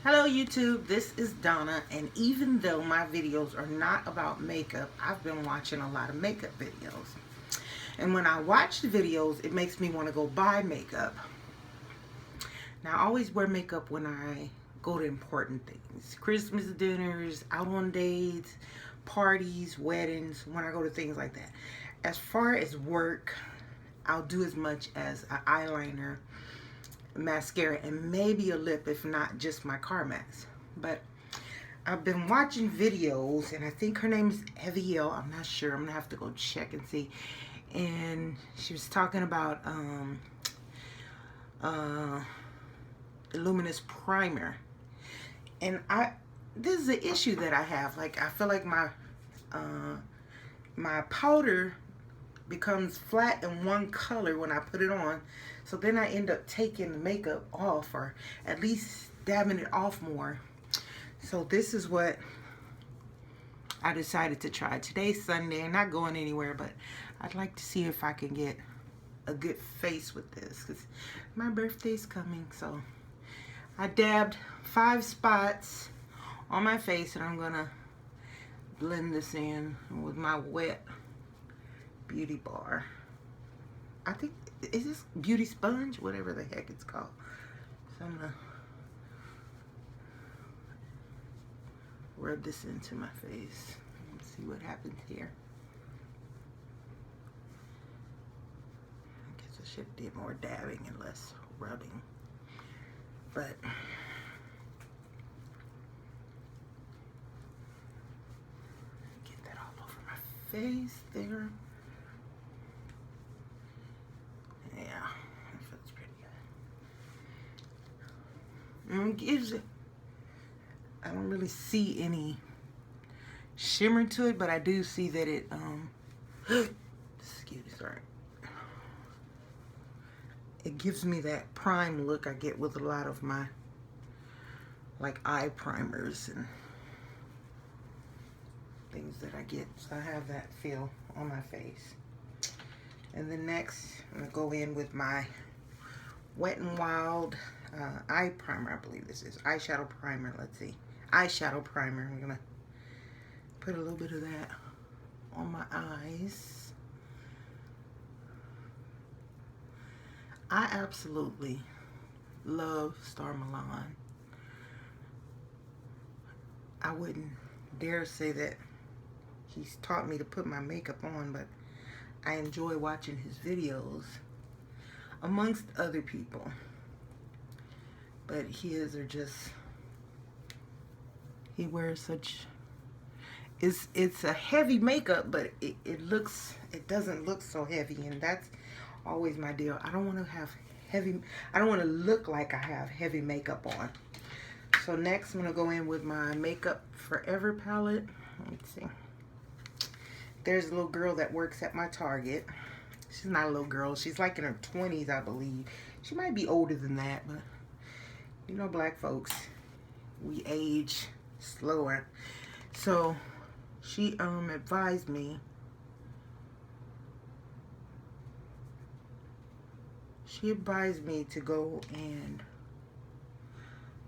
Hello YouTube, this is Donna, and even though my videos are not about makeup, I've been watching a lot of makeup videos. And when I watch the videos, it makes me want to go buy makeup. Now I always wear makeup when I go to important things. Christmas dinners, out on dates, parties, weddings, when I go to things like that. As far as work, I'll do as much as an eyeliner, mascara, and maybe a lip, if not just my Carmex. But I've been watching videos, and I think her name is Eviel. I'm not sure. I'm gonna have to go check and see. And she was talking about uh, Luminous Primer, and this is an issue that I have. Like, I feel like my powder becomes flat in one color when I put it on, so then I end up taking the makeup off, or at least dabbing it off more. So this is what I decided to try. Today's Sunday, not going anywhere, but I'd like to see if I can get a good face with this, because my birthday's coming. So I dabbed 5 spots on my face, and I'm gonna blend this in with my wet beauty bar. I think, is this beauty sponge? Whatever the heck it's called. So I'm gonna rub this into my face and see what happens here. I guess I should do more dabbing and less rubbing. But get that all over my face there. Yeah, that feels pretty good. And it gives it, I don't really see any shimmer to it, but I do see that it, excuse me, sorry. It gives me that prime look I get with a lot of my, like, eye primers and things that I get. So I have that feel on my face. And then next, I'm going to go in with my Wet n Wild eye primer, I believe this is. Eyeshadow primer, let's see. Eyeshadow primer. I'm going to put a little bit of that on my eyes. I absolutely love Star Milan. I wouldn't dare say that he's taught me to put my makeup on, but I enjoy watching his videos amongst other people. But his are just, he wears such, it's a heavy makeup, but it doesn't look so heavy, and that's always my deal. I don't want to have heavy, I don't want to look like I have heavy makeup on. So next I'm going to go in with my Makeup Forever palette. Let's see. There's a little girl that works at my Target. She's not a little girl. She's like in her 20s, I believe. She might be older than that, but you know, black folks, we age slower. So she advised me, to go and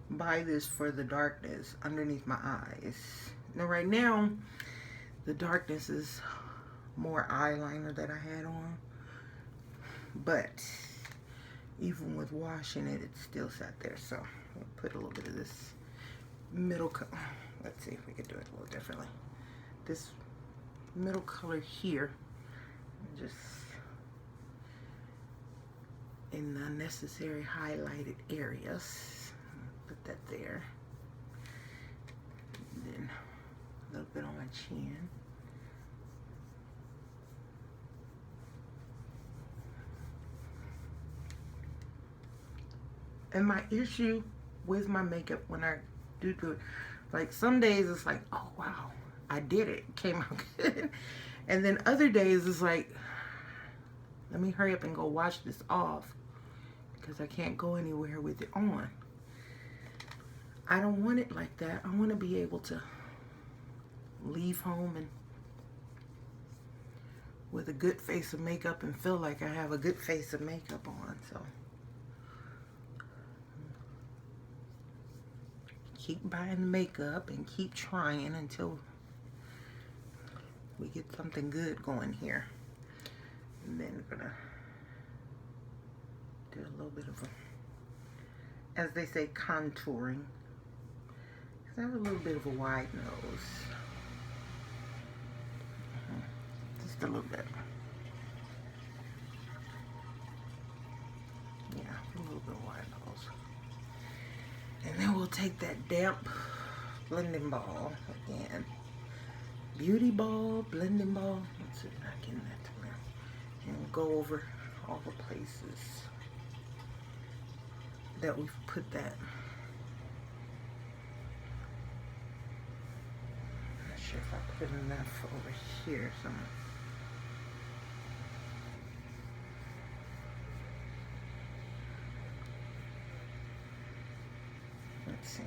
buy this for the darkness underneath my eyes. Now right now, the darkness is more eyeliner that I had on, but even with washing it, it still sat there. So I'll put a little bit of this middle color. Let's see if we can do it a little differently. This middle color here, just in the necessary highlighted areas. Put that there. And then a little bit on my chin. And my issue with my makeup when I do it, like some days it's like, oh wow, I did it, it came out good. And then other days it's like, let me hurry up and go wash this off, because I can't go anywhere with it on. I don't want it like that. I want to be able to leave home and with a good face of makeup and feel like I have a good face of makeup on. So keep buying makeup and keep trying until we get something good going here. And then we're gonna do a little bit of a, as they say, contouring. I have a little bit of a wide nose. Just a little bit. Yeah, a little bit wide nose. And then we'll take that damp blending ball again. Beauty ball, blending ball. Let's see if I can get that to me. And we'll go over all the places that we've put that. I'm not sure if I put enough over here somewhere. Let's see.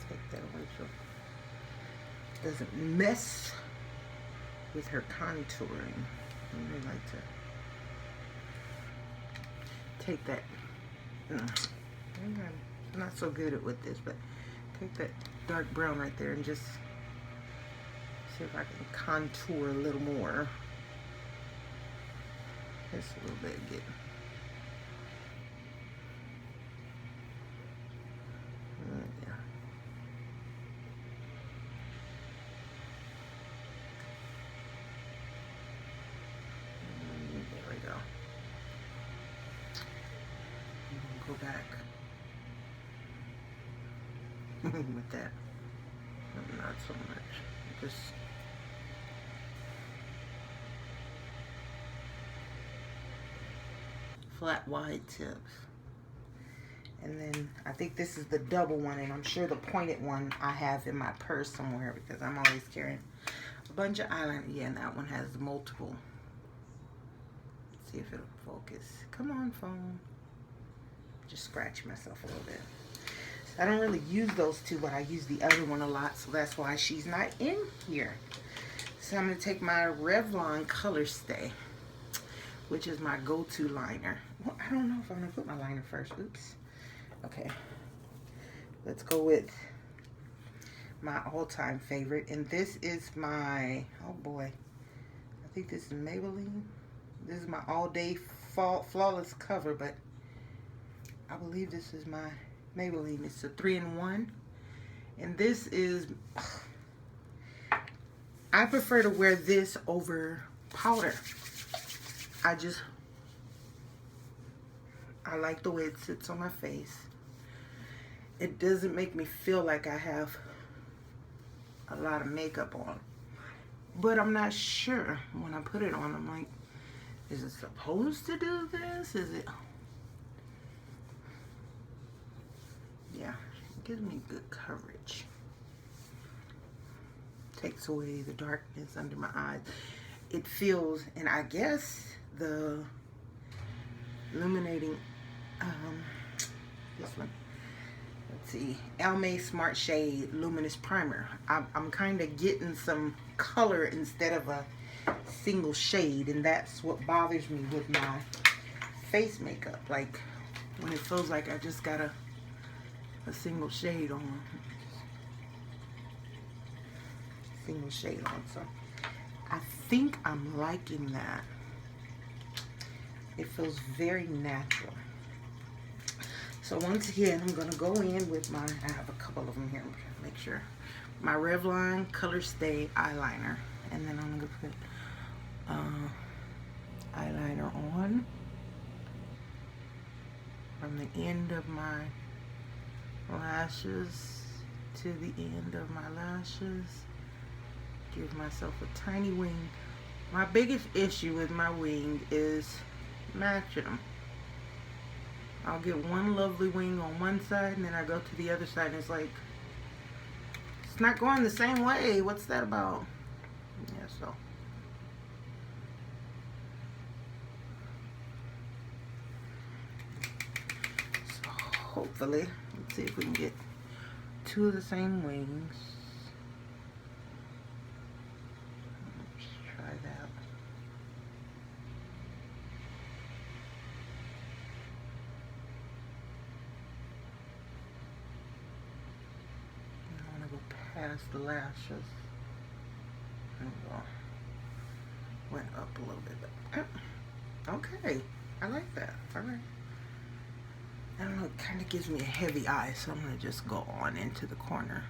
Take that away so it doesn't mess with her contouring. I really like to take that. I'm not so good at with this, but take that dark brown right there and just see if I can contour a little more. Just a little bit again. Yeah. There we go. Go back with that. Not so much. Just flat wide tips. And then I think this is the double one, and I'm sure the pointed one I have in my purse somewhere because I'm always carrying a bunch of eyeliner. Yeah, and that one has multiple. Let's see if it'll focus. Come on, phone. Just scratch myself a little bit. I don't really use those two, but I use the other one a lot, so that's why she's not in here. So I'm going to take my Revlon Color Stay, which is my go-to liner. Well, I don't know if I'm going to put my liner first. Oops. Okay. Let's go with my all-time favorite. And this is my, oh boy, I think this is Maybelline. This is my all-day flawless cover, but I believe this is my Maybelline. It's a 3-in-1. And this is, I prefer to wear this over powder. I like the way it sits on my face. It doesn't make me feel like I have a lot of makeup on. But I'm not sure when I put it on. I'm like, is it supposed to do this? Is it? Yeah, it gives me good coverage. Takes away the darkness under my eyes. It feels, and I guess the illuminating, this one, let's see, Almay Smart Shade Luminous Primer. I'm kind of getting some color instead of a single shade, and that's what bothers me with my face makeup. Like when it feels like I just got a single shade on. Single shade on. So I think I'm liking that. It feels very natural. So once again, I'm going to go in with my, I have a couple of them here. I'm trying to make sure. My Revlon Color Stay eyeliner. And then I'm going to put eyeliner on from the end of my lashes to the end of my lashes. Give myself a tiny wing. My biggest issue with my wing is matching them. I'll get one lovely wing on one side and then I go to the other side and it's like, it's not going the same way. What's that about? Yeah, so. Hopefully, let's see if we can get two of the same wings. Let's try that. past the lashes. There we go. Went up a little bit, but okay. I like that. All right. I don't know, it kind of gives me a heavy eye, so I'm going to just go on into the corner.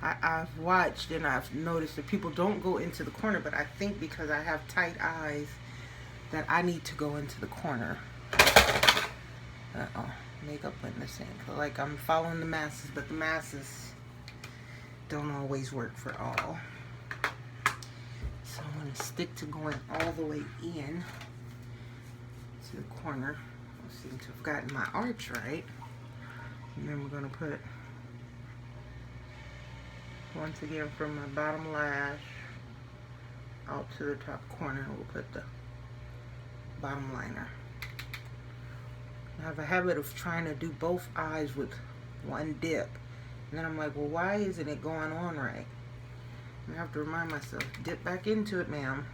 I've watched and I've noticed that people don't go into the corner, but I think because I have tight eyes that I need to go into the corner. Uh-oh, makeup went in the sink. Like I'm following the masses, but the masses don't always work for all. So I'm going to stick to going all the way in to the corner. I seem to have gotten my arch right. And then we're going to put, once again, from my bottom lash out to the top corner, we'll put the bottom liner. I have a habit of trying to do both eyes with one dip. And then I'm like, well, why isn't it going on right? And I have to remind myself, dip back into it, ma'am.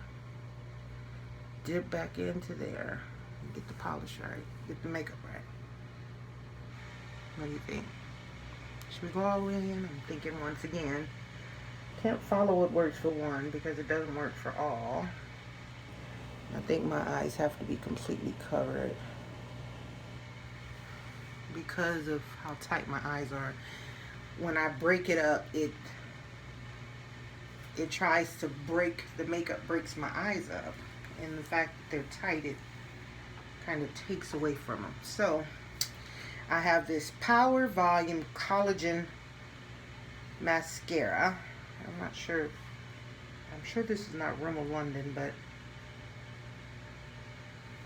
Dip back into there. And get the polish right. Get the makeup right. What do you think? Should we go all the way in? I'm thinking once again. Can't follow what works for one because it doesn't work for all. I think my eyes have to be completely covered because of how tight my eyes are. When I break it up, it tries to break, the makeup breaks my eyes up, and the fact that they're tight, it kind of takes away from them. So I have this Power Volume Collagen Mascara. I'm not sure, I'm sure this is not Rimmel London, but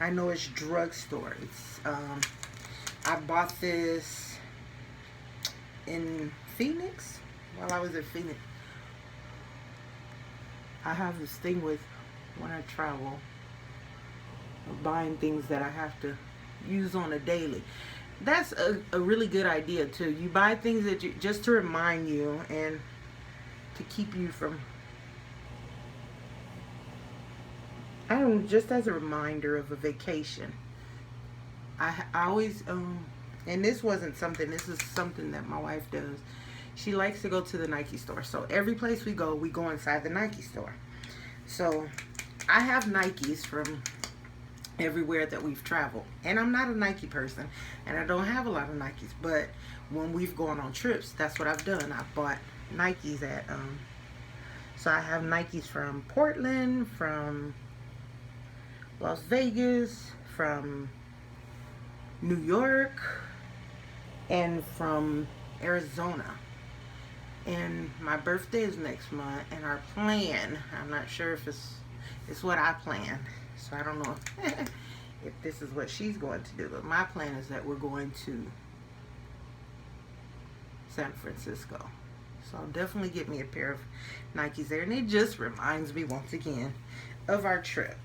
I know it's drugstore. It's I bought this in Phoenix while I was in Phoenix. I have this thing with when I travel of buying things that I have to use on a daily. That's a really good idea too. You buy things that you just to remind you and to keep you from, I don't know, just as a reminder of a vacation. I always and this wasn't something, this is something that my wife does. She likes to go to the Nike store. So every place we go inside the Nike store. So I have Nikes from everywhere that we've traveled. And I'm not a Nike person. And I don't have a lot of Nikes. But when we've gone on trips, that's what I've done. I've bought Nikes at, so I have Nikes from Portland, from Las Vegas, from New York, and from Arizona. And my birthday is next month, and our plan, I'm not sure if it's what I planned, so I don't know if this is what she's going to do, but my plan is that we're going to San Francisco. So I'll definitely get me a pair of Nikes there, and it just reminds me once again of our trip.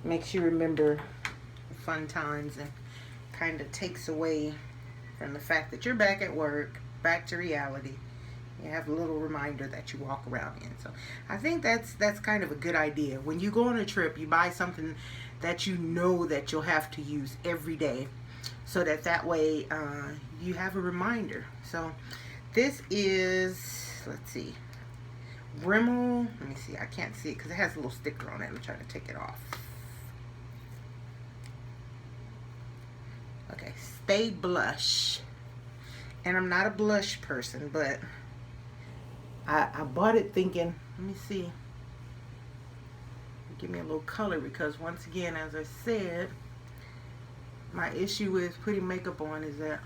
Makes you remember the fun times and kind of takes away from the fact that you're back at work, back to reality. You have a little reminder that you walk around in. So I think that's kind of a good idea. When you go on a trip, you buy something that you know that you'll have to use every day, so that way you have a reminder. So this is, let's see, Rimmel. Let me see. I can't see it because it has a little sticker on it. I'm trying to take it off. Okay, Stay Blush. And I'm not a blush person, but I bought it thinking, let me see, give me a little color, because once again, as I said, my issue with putting makeup on is that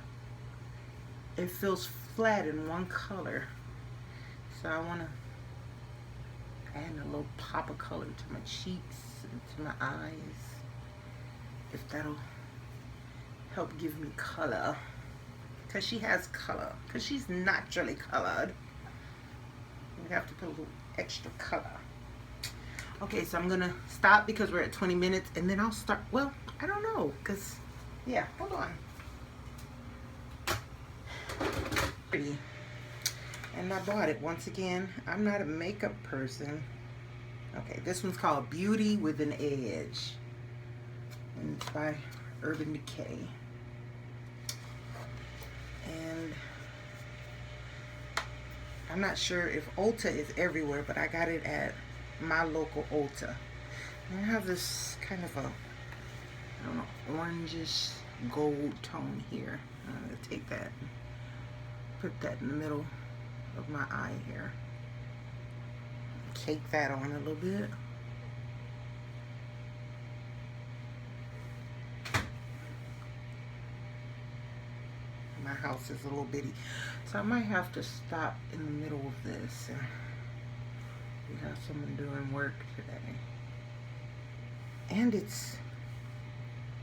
it feels flat in one color. So I want to add a little pop of color to my cheeks and to my eyes, if that'll help give me color. Because she has color. Because she's naturally colored. We have to put a little extra color. Okay, so I'm going to stop because we're at 20 minutes. And then I'll start. Well, I don't know. Because, yeah, hold on. Pretty. And I bought it. Once again, I'm not a makeup person. Okay, this one's called Beauty with an Edge. And it's by Urban Decay. And I'm not sure if Ulta is everywhere, but I got it at my local Ulta. And I have this kind of a, I don't know, orangish gold tone here. I'm going to take that, put that in the middle of my eye here. Cake that on a little bit. My house is a little bitty, so I might have to stop in the middle of this. We have someone doing work today, and it's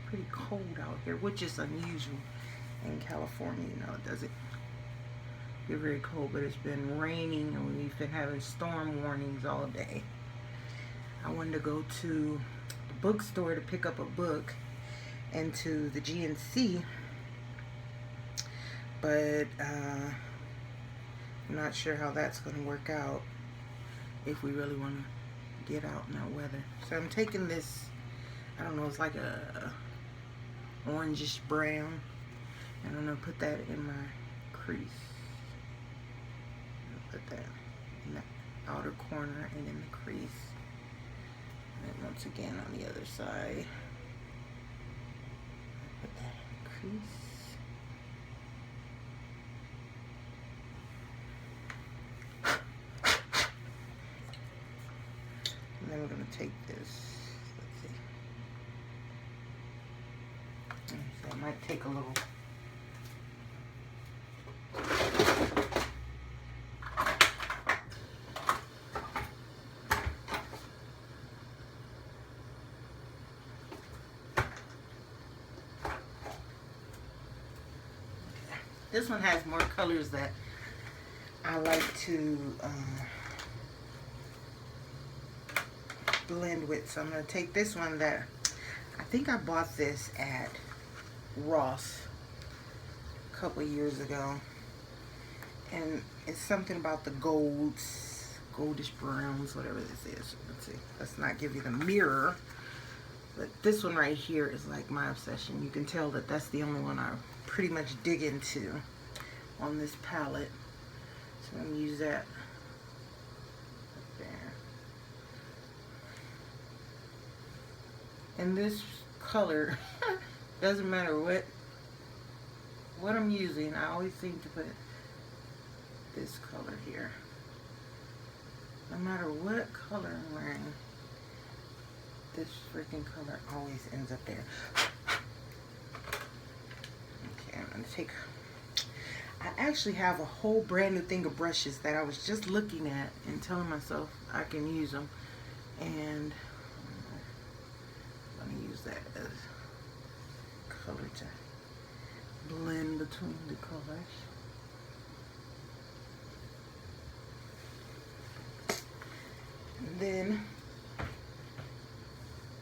pretty cold out here, which is unusual in California. You know, it doesn't get very cold, but it's been raining and we've been having storm warnings all day. I wanted to go to the bookstore to pick up a book and to the GNC, but I'm not sure how that's going to work out if we really want to get out in that weather. So I'm taking this, I don't know, it's like a orangish brown, and I'm going to put that in my crease. Put that in the outer corner and in the crease. And then once again on the other side. Put that in the crease. And then we're going to take this. Let's see. So I might take a little. This one has more colors that I like to blend with. So I'm going to take this one that I think I bought this at Ross a couple years ago. And it's something about the golds, goldish browns, whatever this is. Let's see. Let's not give you the mirror. But this one right here is like my obsession. You can tell that that's the only one I pretty much dig into on this palette. So I'm going to use that right there. And this color, doesn't matter what I'm using, I always seem to put this color here. No matter what color I'm wearing, this freaking color always ends up there. Okay, I'm gonna take, I actually have a whole brand new thing of brushes that I was just looking at and telling myself I can use them, and I'm gonna use that as color to blend between the colors. And then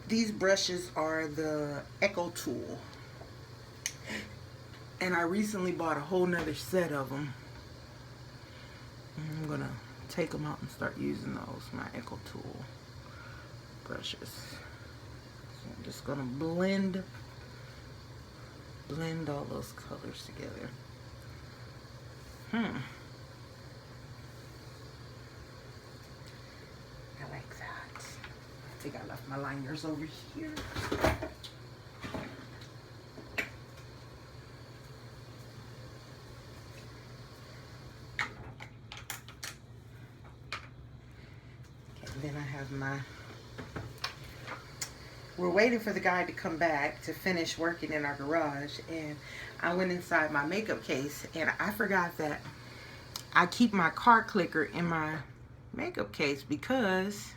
these brushes are the Echo Tool, and I recently bought a whole nother set of them. I'm gonna take them out and start using those, my Echo Tool brushes. So I'm just gonna blend all those colors together. I like that. I think I left my liners over here. Okay, then I have my, we're waiting for the guy to come back to finish working in our garage, and I went inside my makeup case and I forgot that I keep my car clicker in my makeup case because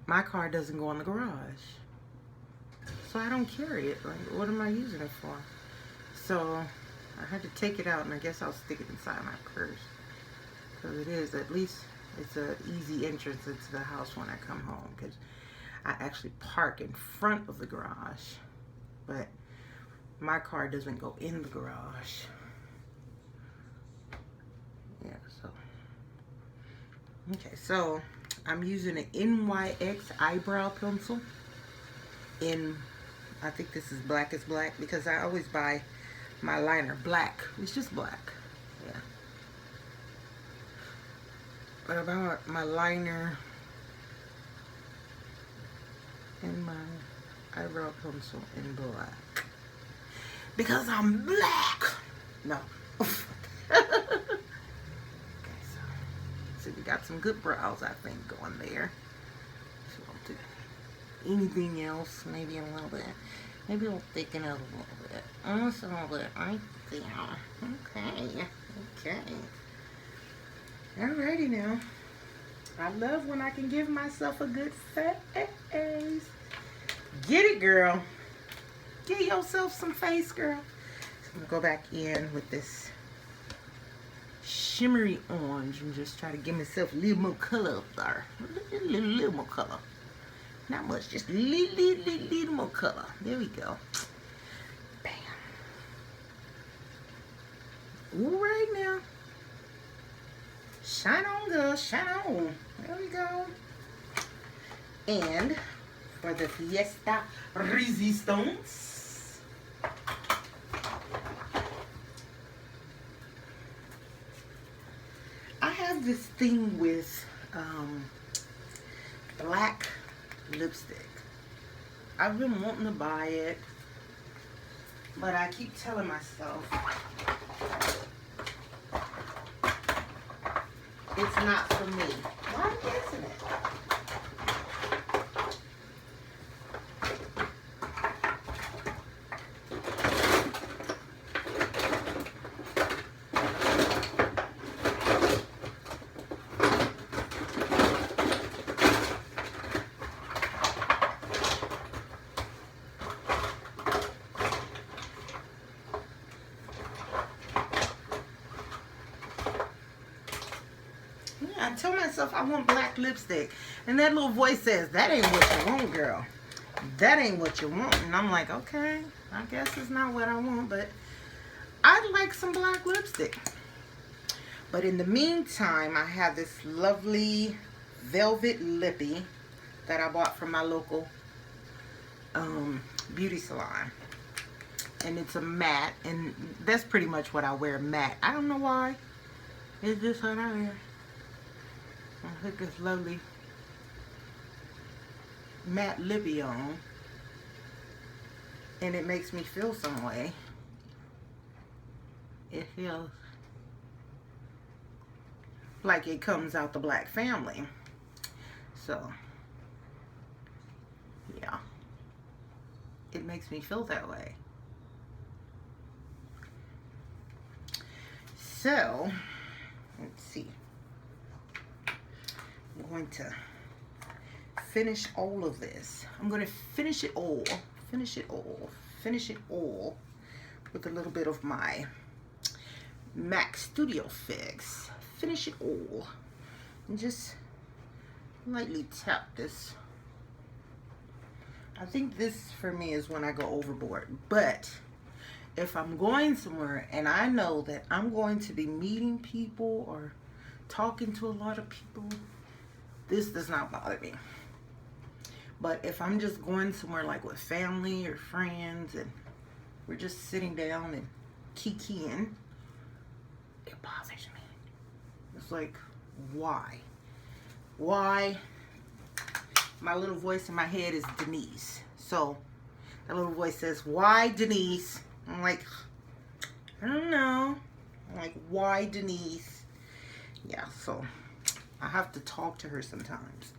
my car doesn't go in the garage. So I don't carry it. Like, what am I using it for? So I had to take it out, and I guess I'll stick it inside my purse. Because it is, at least it's an easy entrance into the house when I come home. Because I actually park in front of the garage. But my car doesn't go in the garage. Yeah, so. Okay, so I'm using an NYX eyebrow pencil in, I think this is Black is Black, because I always buy my liner black. It's just black. Yeah. But about my liner and my eyebrow pencil in black. Because I'm black! No. So we got some good brows, I think, going there. So I'll do anything else, maybe a little bit. Maybe we'll thicken it a little bit. Almost a little bit right there. Okay. Okay. Alrighty now. I love when I can give myself a good face. Get it, girl. Get yourself some face, girl. So I'm going to go back in with this shimmery orange and just try to give myself a little more color up there. A little more color. Not much, just a little more color. There we go. Bam. All right now. Shine on, girl, shine on. There we go. And for the Fiesta Resistance, I have this thing with black lipstick. I've been wanting to buy it, but I keep telling myself it's not for me. Why isn't it? I tell myself I want black lipstick, and that little voice says, that ain't what you want, girl. That ain't what you want. And I'm like, okay, I guess it's not what I want, but I'd like some black lipstick. But in the meantime, I have this lovely velvet lippy that I bought from my local beauty salon. And it's a matte, and that's pretty much what I wear, matte. I don't know why. It's just what I wear. I put this lovely matte lippy on, and it makes me feel some way. It feels like it comes out the black family. So, yeah. It makes me feel that way. So, let's see. I'm going to finish all of this. I'm going to finish it all with a little bit of my MAC Studio Fix. Finish it all. And just lightly tap this. I think this for me is when I go overboard. But if I'm going somewhere and I know that I'm going to be meeting people or talking to a lot of people, this does not bother me. But if I'm just going somewhere like with family or friends and we're just sitting down and kikiing, it bothers me. It's like, why? Why? My little voice in my head is Denise. So that little voice says, why Denise? I'm like, I don't know. I'm like, why Denise? Yeah, so I have to talk to her sometimes.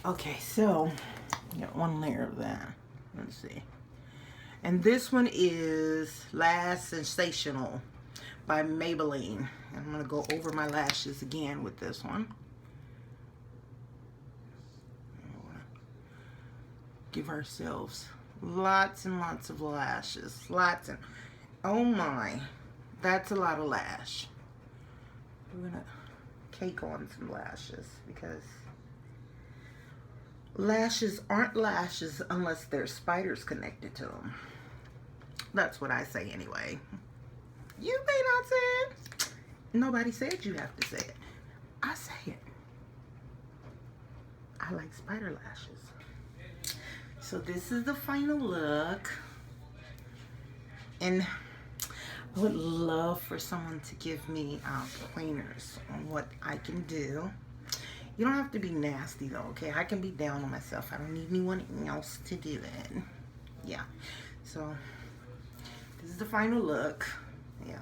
Okay, so got one layer of that. Let's see. And this one is Lash Sensational by Maybelline. I'm going to go over my lashes again with this one. Give ourselves lots and lots of lashes. Lots and, oh my, that's a lot of lash. We're going to cake on some lashes because lashes aren't lashes unless there's spiders connected to them. That's what I say anyway. You may not say it. Nobody said you have to say it. I say it. I like spider lashes. So this is the final look. And I would love for someone to give me pointers on what I can do. You don't have to be nasty though, okay? I can be down on myself. I don't need anyone else to do it. Yeah. So this is the final look. Yeah.